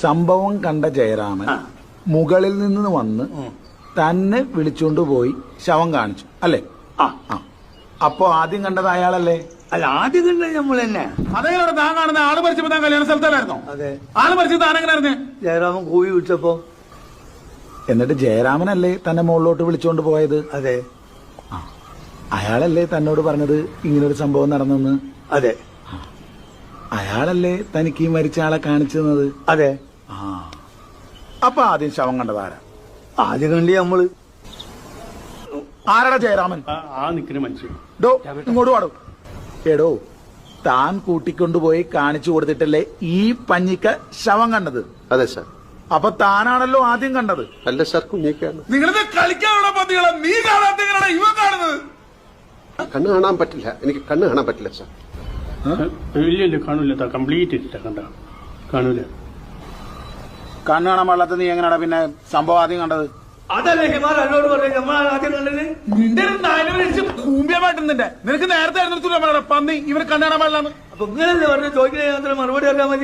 സംഭവം കണ്ട ജയരാമൻ മുകളിൽ നിന്ന് വന്ന് തന്നെ വിളിച്ചോണ്ട് പോയി ശവം കാണിച്ചു അല്ലേ? അപ്പൊ ആദ്യം കണ്ടത് അയാളല്ലേ? അല്ല, ആദ്യം കണ്ടത് നമ്മൾ തന്നെ. അതേപോലെ താൻ കാണുന്ന ആള് മരിച്ചപ്പോ താൻ കല്യാണ സ്ഥലത്തല്ലായിരുന്നോ? അതെ. ആള് മരിച്ചത് താനെങ്ങനെ അറിഞ്ഞ്? ജയരാമൻ കൂവി വിളിച്ചപ്പോ. എന്നിട്ട് ജയരാമനല്ലേ തന്നെ മുകളിലോട്ട് വിളിച്ചോണ്ട് പോയത്? അതെ. അയാളല്ലേ തന്നോട് പറഞ്ഞത് ഇങ്ങനൊരു സംഭവം നടന്നെന്ന്? അതെ. അയാളല്ലേ തനിക്ക് ഈ മരിച്ച ആളെ കാണിച്ചു തന്നത്? അതെ. അപ്പൊ ആദ്യം ശവം കണ്ടതാരാ? ആദ്യം കണ്ടി നമ്മള്. ആരാടാ ജയരാമൻ? ആ നിൽക്കുന്ന മനുഷ്യൻ. ഡോ ഇങ്ങോട്ട് പാടും. എടോ, താൻ കൂട്ടിക്കൊണ്ടുപോയി കാണിച്ചു കൊടുത്തിട്ടല്ലേ ഈ പഞ്ഞിക്ക ശവം കണ്ടത്? അതെ സാർ. അപ്പൊ താനാണല്ലോ ആദ്യം കണ്ടത്? അല്ല സാർ, കുഞ്ഞിക്കാണ്. നിങ്ങളിത് കളിക്കാനുള്ള പന്തികളെ നീ കാണാത്തങ്ങനെയാണ് ഇവ കാണുന്നത്. കണ്ണ് കാണാൻ പറ്റില്ല, എനിക്ക് കണ്ണ് കാണാൻ പറ്റില്ല സാർ. ഇല്ല കാണൂല, കംപ്ലീറ്റ് ഇല്ല, കണ്ട കാണൂല. കണ്ണ് കാണാൻ പാടില്ലാത്ത നീ എങ്ങനെയാടാ പിന്നെ സംഭവം ആദ്യം കണ്ടത്? അതല്ലേ ഹിമാൽ എന്നോട് പറഞ്ഞു നമ്മൾ ആദ്യം കണ്ടത്. നിന്റെ കൂമ്പിയമായിട്ടുന്നുണ്ട്. നിനക്ക് നേരത്തെ പന്നി ഇവര് കണ്ണു കാണാൻ പാടില്ലാന്ന്. അപ്പൊ ഇങ്ങനല്ലേ പറഞ്ഞു ചോദിക്കുന്ന മറുപടി അറിയാൻ മതി.